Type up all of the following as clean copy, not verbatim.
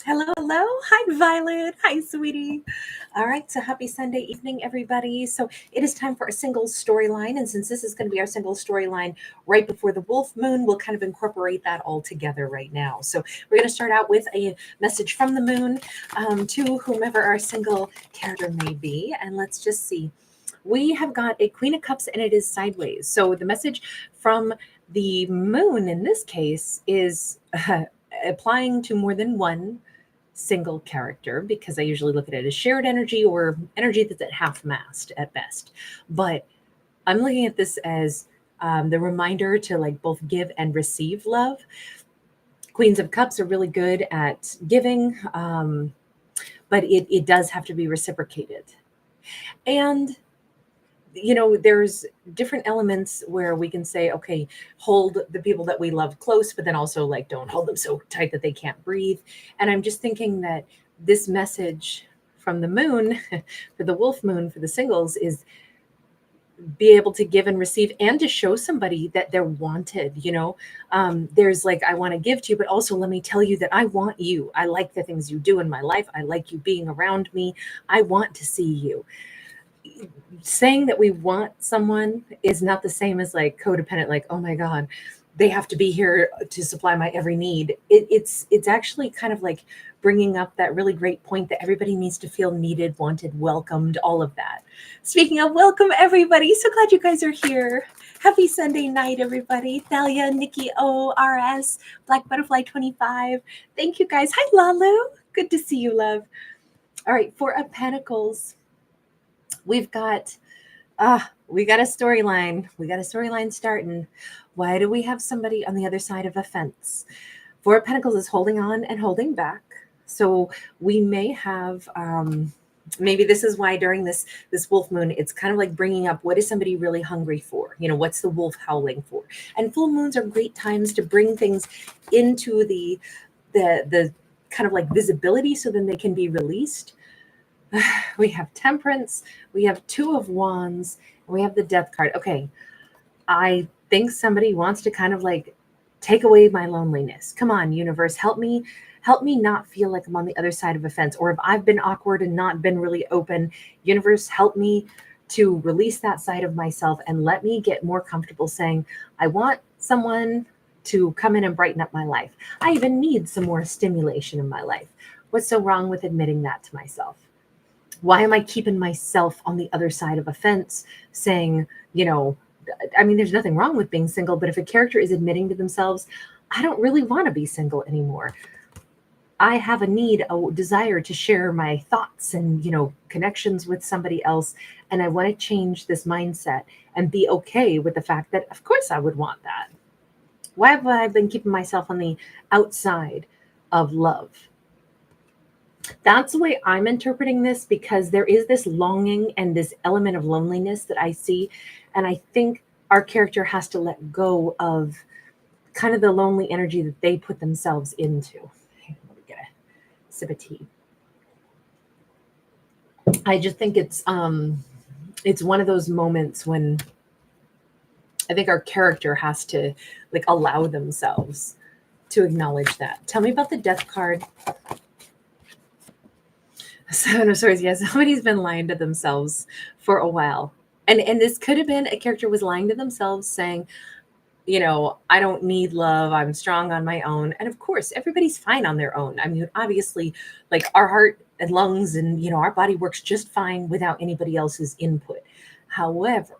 Hello, hello. Hi, Violet. Hi, sweetie. All right, so happy Sunday evening, everybody. So it is time for a single storyline. And since this is going to be our single storyline right before the wolf moon, we'll kind of incorporate that all together right now. So we're going to start out with a message from the moon to whomever our single character may be. And let's just see. We have got a Queen of Cups and it is sideways. So the message from the moon in this case is applying to more than one single character because I usually look at it as shared energy or energy that's at half mast at best. But I'm looking at this as the reminder to like both give and receive love. Queens of Cups are really good at giving, but it does have to be reciprocated. And there's different elements where we can say, okay, hold the people that we love close, but then also like don't hold them so tight that they can't breathe. And I'm just thinking that this message from the moon for the wolf moon for the singles is be able to give and receive and to show somebody that they're wanted. There's like, I want to give to you, but also let me tell you that I want you. I like the things you do in my life. I like you being around me. I want to see you. Saying that we want someone is not the same as like codependent, like, oh my God, they have to be here to supply my every need. It's actually kind of like bringing up that really great point that everybody needs to feel needed, wanted, welcomed, all of that. Speaking of welcome, everybody, so glad you guys are here. Happy Sunday night, everybody. Thalia, Nikki O, RS, Black Butterfly 25. Thank you guys. Hi, Lalu. Good to see you, love. All right, Four of Pentacles. We've got we got a storyline. We got a storyline starting. Why do we have somebody on the other side of a fence? Four of Pentacles is holding on and holding back. So we may have maybe this is why during this wolf moon, it's kind of like bringing up what is somebody really hungry for? What's the wolf howling for? And full moons are great times to bring things into the kind of like visibility so then they can be released. We have Temperance, we have Two of Wands, and we have the Death card. Okay, I think somebody wants to kind of like take away my loneliness. Come on, universe, help me not feel like I'm on the other side of a fence, or if I've been awkward and not been really open, universe, help me to release that side of myself and let me get more comfortable saying, I want someone to come in and brighten up my life. I even need some more stimulation in my life. What's so wrong with admitting that to myself? Why am I keeping myself on the other side of a fence saying, there's nothing wrong with being single, but if a character is admitting to themselves, I don't really want to be single anymore. I have a need, a desire to share my thoughts and, connections with somebody else. And I want to change this mindset and be okay with the fact that, of course, I would want that. Why have I been keeping myself on the outside of love? That's the way I'm interpreting this because there is this longing and this element of loneliness that I see. And I think our character has to let go of kind of the lonely energy that they put themselves into. Okay, let me get a sip of tea. I just think it's one of those moments when I think our character has to like allow themselves to acknowledge that. Tell me about the Death card. Seven of Swords, yes, somebody's been lying to themselves for a while. And this could have been a character was lying to themselves saying, I don't need love. I'm strong on my own. And of course, everybody's fine on their own. I mean, obviously, like our heart and lungs and, our body works just fine without anybody else's input. However,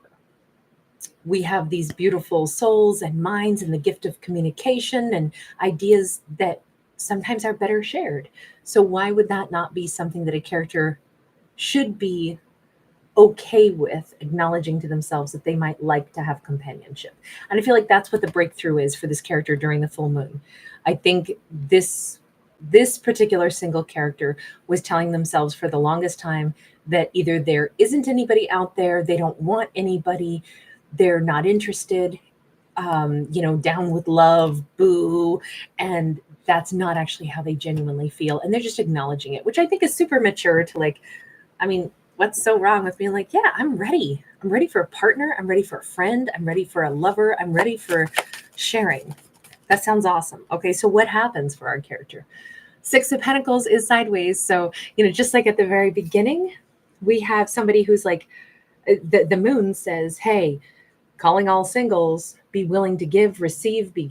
we have these beautiful souls and minds and the gift of communication and ideas that sometimes are better shared. So why would that not be something that a character should be okay with acknowledging to themselves that they might like to have companionship? And I feel like that's what the breakthrough is for this character during the full moon. I think this particular single character was telling themselves for the longest time that either there isn't anybody out there, they don't want anybody, they're not interested, down with love, boo, and that's not actually how they genuinely feel. And they're just acknowledging it, which I think is super mature to like, what's so wrong with being like, yeah, I'm ready. I'm ready for a partner. I'm ready for a friend. I'm ready for a lover. I'm ready for sharing. That sounds awesome. Okay, so what happens for our character? Six of Pentacles is sideways. So, you know, just like at the very beginning, we have somebody who's like, the moon says, hey, calling all singles, be willing to give, receive, be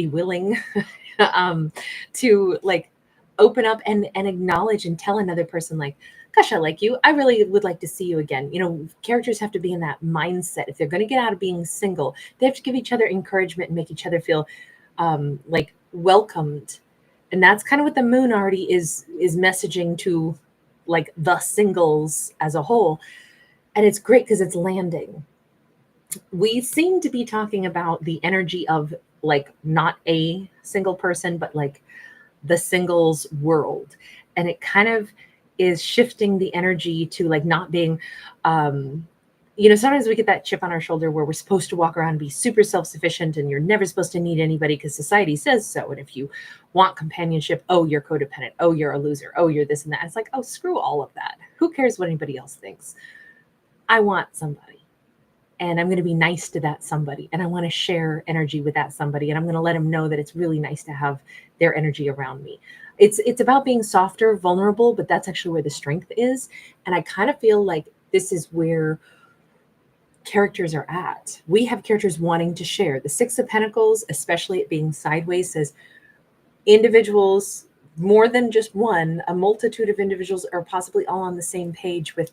willing to like open up and acknowledge and tell another person like, gosh, I like you. I really would like to see you again. You know, characters have to be in that mindset. If they're going to get out of being single, they have to give each other encouragement and make each other feel like welcomed. And that's kind of what the moon already is messaging to like the singles as a whole. And it's great because it's landing. We seem to be talking about the energy of like not a single person, but like the singles world. And it kind of is shifting the energy to like not being, you know, sometimes we get that chip on our shoulder where we're supposed to walk around and be super self-sufficient and you're never supposed to need anybody because society says so. And if you want companionship, oh, you're codependent. Oh, you're a loser. Oh, you're this and that. It's like, oh, screw all of that. Who cares what anybody else thinks? I want somebody. And I'm going to be nice to that somebody. And I want to share energy with that somebody. And I'm going to let them know that it's really nice to have their energy around me. It's about being softer, vulnerable, but that's actually where the strength is. And I kind of feel like this is where characters are at. We have characters wanting to share. The Six of Pentacles, especially it being sideways, says individuals, more than just one, a multitude of individuals are possibly all on the same page with,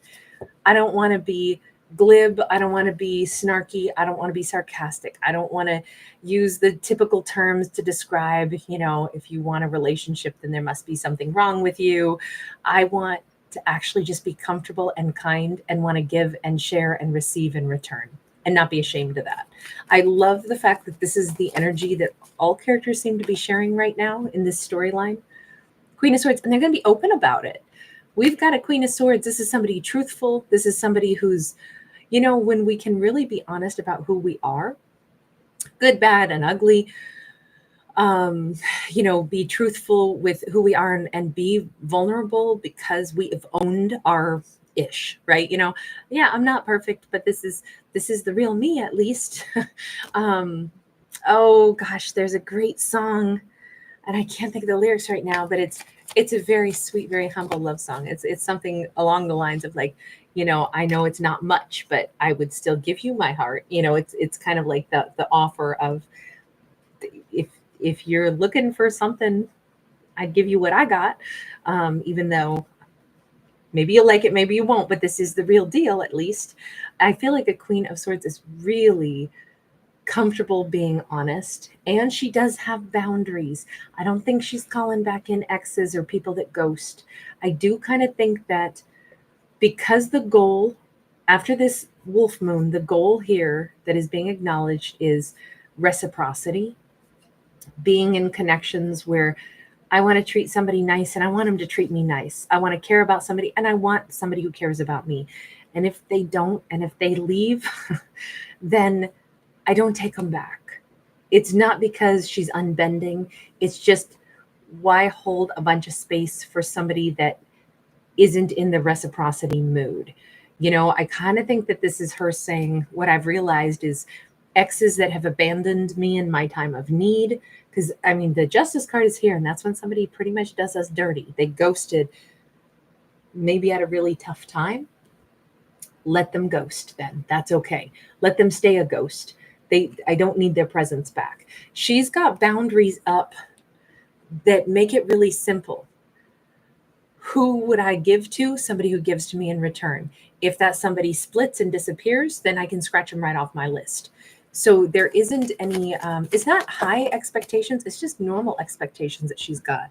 I don't want to be glib. I don't want to be snarky. I don't want to be sarcastic. I don't want to use the typical terms to describe, you know, if you want a relationship, then there must be something wrong with you. I want to actually just be comfortable and kind and want to give and share and receive in return and not be ashamed of that. I love the fact that this is the energy that all characters seem to be sharing right now in this storyline. Queen of Swords, and they're going to be open about it. We've got a Queen of Swords. This is somebody truthful. This is somebody who's, you know, when we can really be honest about who we are, good, bad, and ugly, you know, be truthful with who we are and be vulnerable because we have owned our ish, right? You know, yeah, I'm not perfect, but this is the real me at least. Oh gosh, there's a great song and I can't think of the lyrics right now, but it's a very sweet, very humble love song. It's something along the lines of like, you know, I know it's not much, but I would still give you my heart. You know, it's kind of like the offer of if you're looking for something, I'd give you what I got, even though maybe you'll like it, maybe you won't, but this is the real deal at least. I feel like a Queen of Swords is really comfortable being honest, and she does have boundaries. I don't think she's calling back in exes or people that ghost. I do kind of think that because the goal after this wolf moon, the goal here that is being acknowledged is reciprocity, being in connections where I want to treat somebody nice and I want them to treat me nice. I want to care about somebody and I want somebody who cares about me. And if they don't, and if they leave, then I don't take them back. It's not because she's unbending. It's just, why hold a bunch of space for somebody that isn't in the reciprocity mood? You know, I kind of think that this is her saying, what I've realized is exes that have abandoned me in my time of need. Because I mean, the Justice card is here, and that's when somebody pretty much does us dirty. They ghosted, maybe at a really tough time. Let them ghost then. That's okay. Let them stay a ghost. I don't need their presence back. She's got boundaries up that make it really simple. Who would I give to? Somebody who gives to me in return. If that somebody splits and disappears, then I can scratch them right off my list. So there isn't any, it's not high expectations. It's just normal expectations that she's got.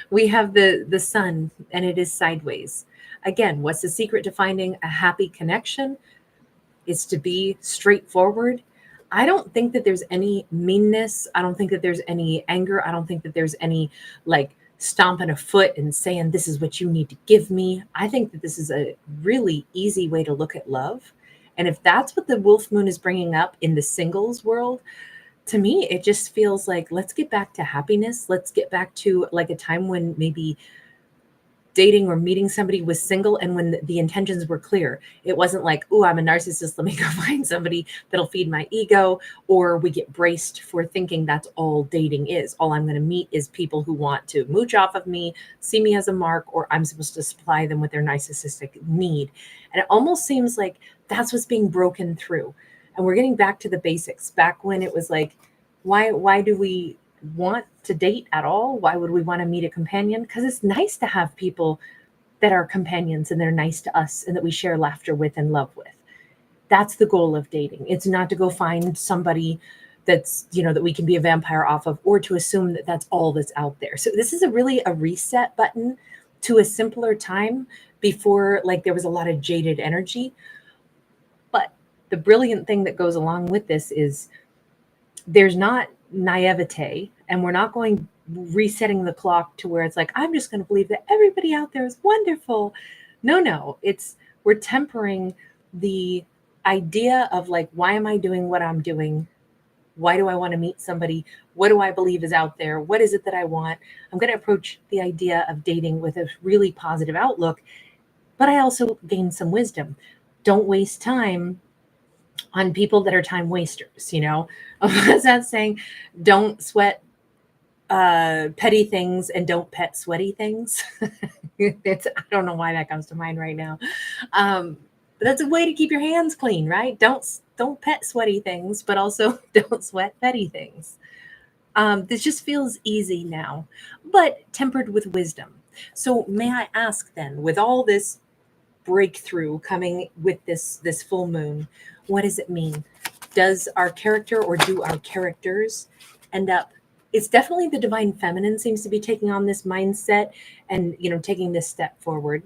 We have the sun, and it is sideways. Again, what's the secret to finding a happy connection? Is to be straightforward. I don't think that there's any meanness. I don't think that there's any anger. I don't think that there's any like stomping a foot and saying, this is what you need to give me. I think that this is a really easy way to look at love. And if that's what the wolf moon is bringing up in the singles world, to me, it just feels like, let's get back to happiness. Let's get back to like a time when maybe dating or meeting somebody was single and when the intentions were clear. It wasn't like, oh, I'm a narcissist, let me go find somebody that'll feed my ego, or we get braced for thinking that's all dating is. All I'm going to meet is people who want to mooch off of me, see me as a mark, or I'm supposed to supply them with their narcissistic need. And it almost seems like that's what's being broken through. And we're getting back to the basics, back when it was like, why do we want to date at all? Why would we want to meet a companion? Because it's nice to have people that are companions and they're nice to us and that we share laughter with and love with. That's the goal of dating. It's not to go find somebody that's, that we can be a vampire off of, or to assume that that's all that's out there. So this is really a reset button to a simpler time before, like, there was a lot of jaded energy. But the brilliant thing that goes along with this is there's not naivete, and we're not going resetting the clock to where it's like, I'm just going to believe that everybody out there is wonderful. No, we're tempering the idea of like, why am I doing what I'm doing? Why do I want to meet somebody? What do I believe is out there? What is it that I want? I'm going to approach the idea of dating with a really positive outlook, but I also gain some wisdom. Don't waste time on people that are time wasters, What's that saying? Don't sweat petty things and don't pet sweaty things. I don't know why that comes to mind right now. But that's a way to keep your hands clean, right? Don't pet sweaty things, but also don't sweat petty things. This just feels easy now, but tempered with wisdom. So may I ask then, with all this breakthrough coming with this full moon, what does it mean? Does our character, or do our characters end up, it's definitely the divine feminine seems to be taking on this mindset and taking this step forward.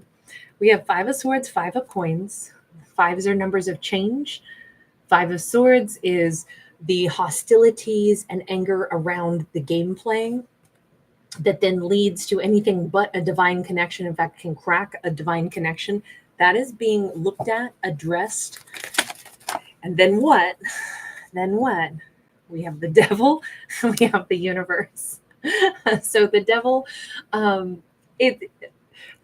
We have 5 of Swords, 5 of Coins. 5s are numbers of change. 5 of Swords is the hostilities and anger around the game playing that then leads to anything but a divine connection. In fact, can crack a divine connection. That is being looked at, addressed. And then what? We have the devil, we have the universe. So the devil, the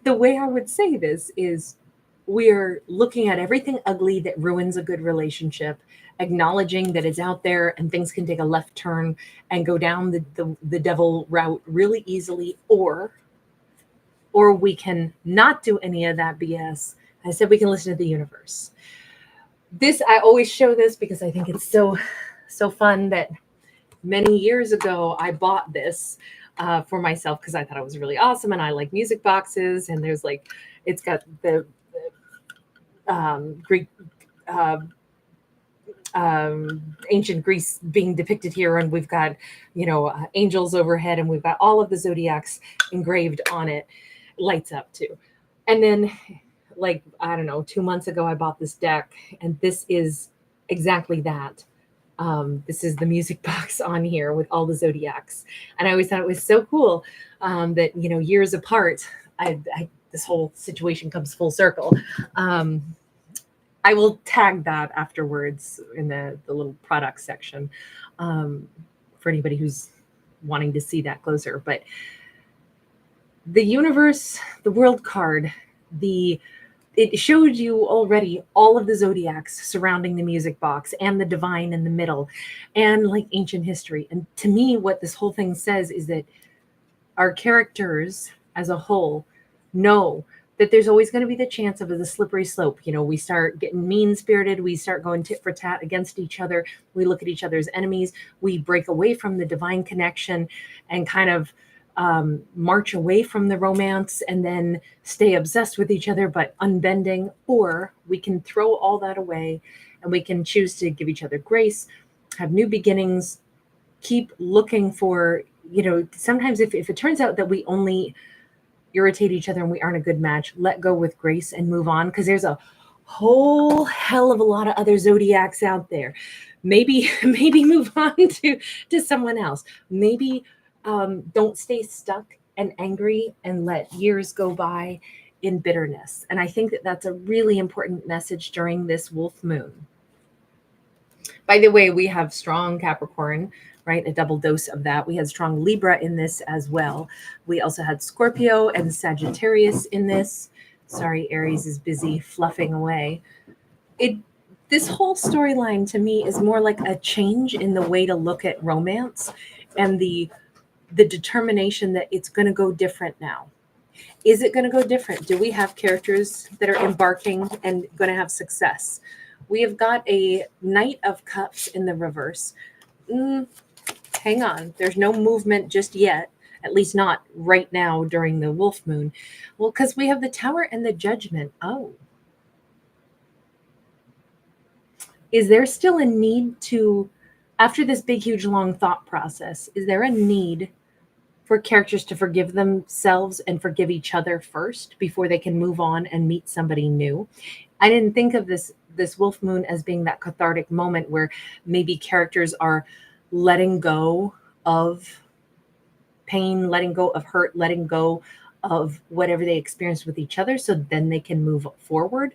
way I would say this is, we're looking at everything ugly that ruins a good relationship, acknowledging that it's out there and things can take a left turn and go down the devil route really easily, or we can not do any of that BS. I said we can listen to the universe. This, I always show this because I think it's so fun that many years ago I bought this for myself because I thought it was really awesome, and I like music boxes, and there's like, it's got the Greek ancient Greece being depicted here, and we've got angels overhead, and we've got all of the zodiacs engraved on it. Lights up too. And then, like, I don't know, 2 months ago I bought this deck, and this is exactly that. This is the music box on here with all the zodiacs, and I always thought it was so cool that years apart, this whole situation comes full circle. I will tag that afterwards in the little product section for anybody who's wanting to see that closer. But the universe, the world card, it showed you already all of the zodiacs surrounding the music box and the divine in the middle, and like ancient history. And to me, what this whole thing says is that our characters as a whole know that there's always going to be the chance of the slippery slope. We start getting mean-spirited. We start going tit for tat against each other. We look at each other as enemies. We break away from the divine connection and kind of march away from the romance and then stay obsessed with each other, but unbending. Or we can throw all that away and we can choose to give each other grace, have new beginnings, keep looking for, sometimes if it turns out that we only irritate each other and we aren't a good match, let go with grace and move on, because there's a whole hell of a lot of other zodiacs out there. Maybe move on to someone else. Maybe don't stay stuck and angry and let years go by in bitterness. And I think that that's a really important message during this wolf moon. By the way, we have strong Capricorn right? A double dose of that. We had strong Libra in this as well. We also had Scorpio and Sagittarius in this. Sorry, Aries is busy fluffing away. This whole storyline to me is more like a change in the way to look at romance and the determination that it's going to go different now. Is it going to go different? Do we have characters that are embarking and going to have success? We have got a Knight of Cups in the reverse. Hang on. There's no movement just yet, at least not right now during the Wolf Moon. Well, because we have the Tower and the Judgment. Oh. Is there still a need to, after this big, huge, long thought process, is there a need for characters to forgive themselves and forgive each other first before they can move on and meet somebody new? I didn't think of this Wolf Moon as being that cathartic moment where maybe characters are letting go of pain, letting go of hurt, letting go of whatever they experienced with each other so then they can move forward.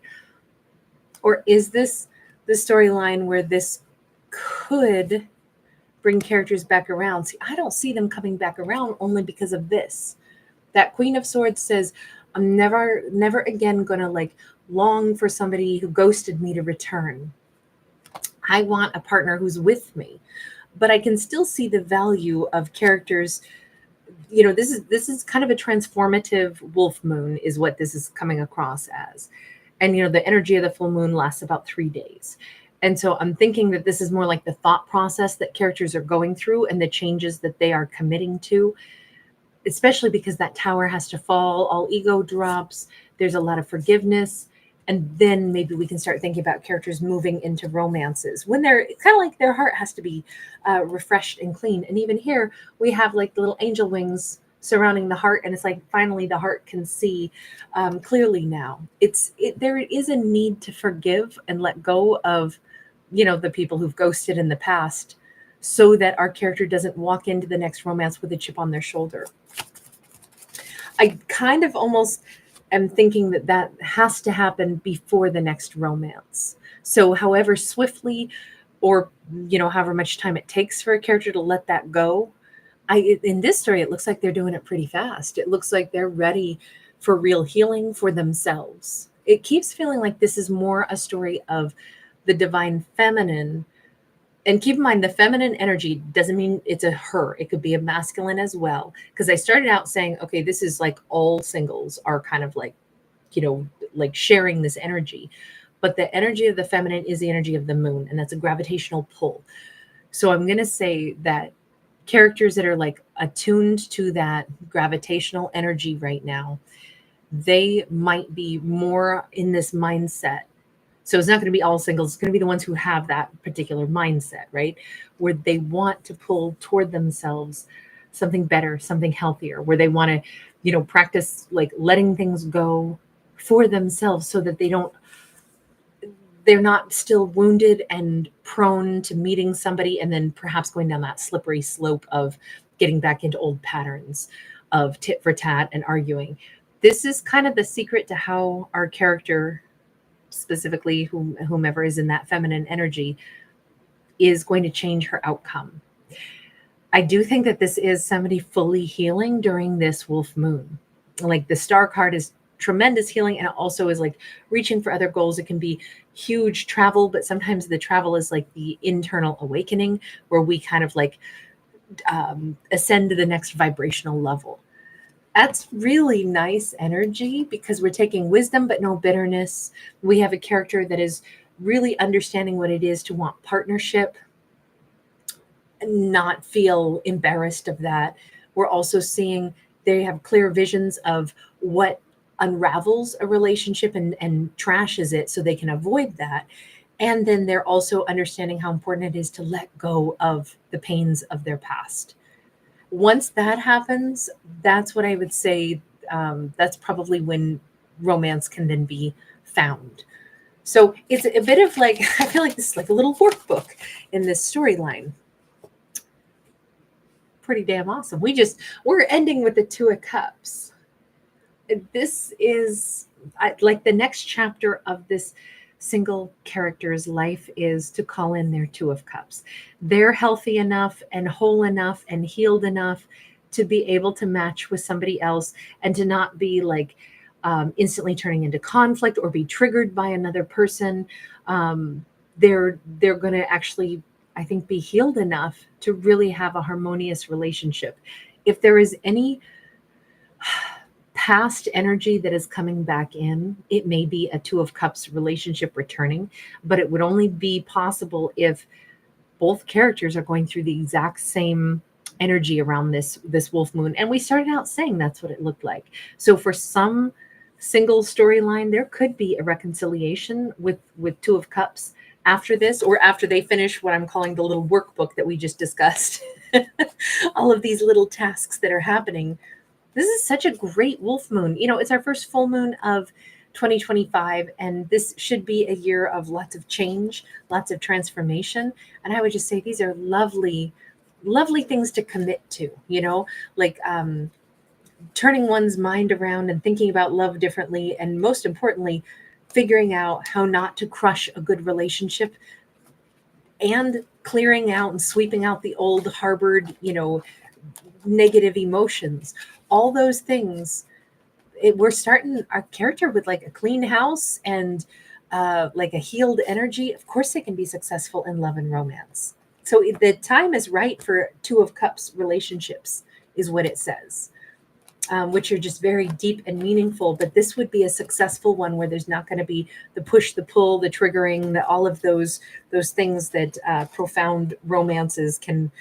Or is this the storyline where this could bring characters back around? See, I don't see them coming back around only because of this. That Queen of Swords says, I'm never again going to like long for somebody who ghosted me to return. I want a partner who's with me, but I can still see the value of characters. You know, this is kind of a transformative Wolf Moon is what this is coming across as. And, you know, the energy of the full moon lasts about 3 days. And so I'm thinking that this is more like the thought process that characters are going through and the changes that they are committing to, especially because that tower has to fall, all ego drops, there's a lot of forgiveness. And then maybe we can start thinking about characters moving into romances when they're kind of like their heart has to be refreshed and clean. And even here we have like the little angel wings surrounding the heart, and it's like finally the heart can see clearly now. There is a need to forgive and let go of, you know, the people who've ghosted in the past, so that our character doesn't walk into the next romance with a chip on their shoulder. I kind of almost am thinking that has to happen before the next romance. So however swiftly, or, you know, however much time it takes for a character to let that go, in this story, it looks like they're doing it pretty fast. It looks like they're ready for real healing for themselves. It keeps feeling like this is more a story of the divine feminine. And keep in mind, the feminine energy doesn't mean it's a her. It could be a masculine as well. Because I started out saying, okay, this is like all singles are kind of like, you know, like sharing this energy. But the energy of the feminine is the energy of the moon, and that's a gravitational pull. So I'm going to say that characters that are like attuned to that gravitational energy right now, they might be more in this mindset. So it's not going to be all singles. It's going to be the ones who have that particular mindset, right? Where they want to pull toward themselves something better, something healthier, where they want to, you know, practice like letting things go for themselves so that they're not still wounded and prone to meeting somebody and then perhaps going down that slippery slope of getting back into old patterns of tit for tat and arguing. This is kind of the secret to how our character, specifically whomever is in that feminine energy, is going to change her outcome. I do think that this is somebody fully healing during this Wolf Moon. Like the Star card is tremendous healing, and it also is like reaching for other goals. It can be huge travel, but sometimes the travel is like the internal awakening where we kind of like ascend to the next vibrational level. That's really nice energy because we're taking wisdom but no bitterness. We have a character that is really understanding what it is to want partnership and not feel embarrassed of that. We're also seeing they have clear visions of what unravels a relationship and trashes it so they can avoid that. And then they're also understanding how important it is to let go of the pains of their past. Once that happens, that's what I would say. That's probably when romance can then be found. So it's a bit of like, I feel like this is like a little workbook in this storyline. Pretty damn awesome. We're ending with the Two of Cups. This is like the next chapter of this single character's life is to call in their Two of Cups. They're healthy enough and whole enough and healed enough to be able to match with somebody else and to not be like instantly turning into conflict or be triggered by another person. They're going to actually, I think, be healed enough to really have a harmonious relationship. If there is any past energy that is coming back in, it may be a Two of Cups relationship returning, but it would only be possible if both characters are going through the exact same energy around this wolf moon. And we started out saying that's what it looked like. So for some single storyline, there could be a reconciliation with Two of Cups after this, or after they finish what I'm calling the little workbook that we just discussed. All of these little tasks that are happening. This is such a great wolf moon. You know, it's our first full moon of 2025, and this should be a year of lots of change, lots of transformation. And I would just say these are lovely, lovely things to commit to, you know, like turning one's mind around and thinking about love differently. And most importantly, figuring out how not to crush a good relationship and clearing out and sweeping out the old harbored, you know, negative emotions. All those things, we're starting our character with like a clean house and like a healed energy. Of course, they can be successful in love and romance. So the time is right for Two of Cups relationships, is what it says, which are just very deep and meaningful. But this would be a successful one where there's not going to be the push, the pull, the triggering, all of those things that profound romances can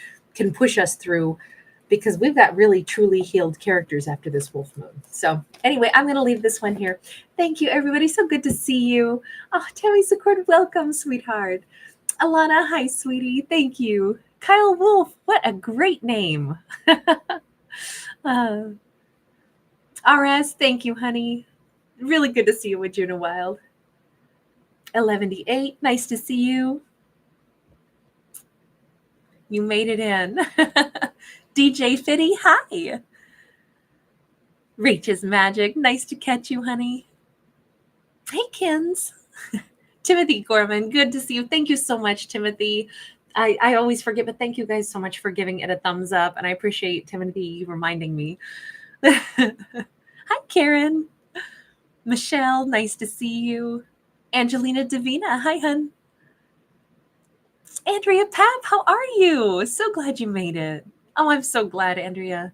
push us through, because we've got really truly healed characters after this wolf moon. So anyway, I'm going to leave this one here. Thank you, everybody. So good to see you. Oh, Tammy Secord, welcome, sweetheart. Alana, hi, sweetie. Thank you. Kyle Wolf, what a great name. RS, thank you, honey. Really good to see you with Juna Wild. 11D8, nice to see you. You made it in. DJ Fitty, hi. Rachel's Magic, nice to catch you, honey. Hey, Kins. Timothy Gorman, good to see you. Thank you so much, Timothy. I always forget, but thank you guys so much for giving it a thumbs up. And I appreciate Timothy reminding me. Hi, Karen. Michelle, nice to see you. Angelina Davina, hi, hun. Andrea Pap, how are you? So glad you made it. Oh, I'm so glad, Andrea.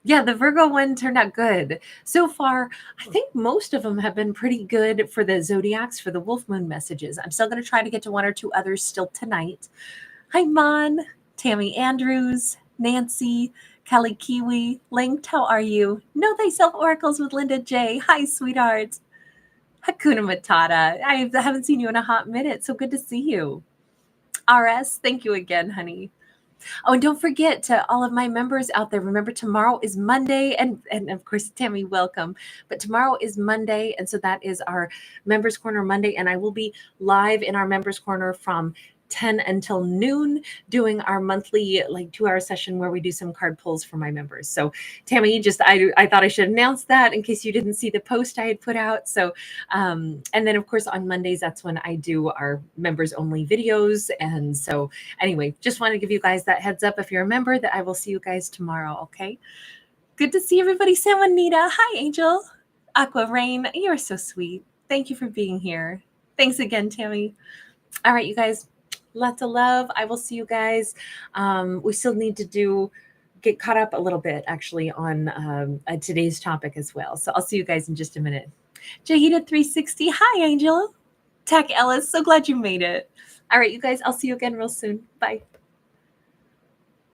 Yeah, the Virgo one turned out good. So far, I think most of them have been pretty good for the zodiacs, for the wolf moon messages. I'm still going to try to get to one or two others still tonight. Hi, Mon, Tammy Andrews, Nancy, Kelly Kiwi, Linked, how are you? Know Thyself Oracles with Linda J. Hi, sweetheart. Hakuna Matata. I haven't seen you in a hot minute, so good to see you. RS, thank you again, honey. Oh, and don't forget to all of my members out there, remember tomorrow is Monday, and of course, Tammy, welcome. But tomorrow is Monday, and so that is our Members Corner Monday, and I will be live in our Members Corner from 10 until noon doing our monthly like 2-hour session where we do some card pulls for my members. So Tammy, I thought I should announce that in case you didn't see the post I had put out. So and then of course on Mondays, that's when I do our members only videos. And so anyway, just want to give you guys that heads up if you're a member that I will see you guys tomorrow. Okay. Good to see everybody. Sam Anita. Hi, Angel. Aqua Rain. You're so sweet. Thank you for being here. Thanks again, Tammy. All right, you guys. Lots of love. I will see you guys. We still need to get caught up a little bit actually on today's topic as well. So I'll see you guys in just a minute. Jahida 360. Hi, Angel. Tech Ellis. So glad you made it. All right, you guys. I'll see you again real soon. Bye.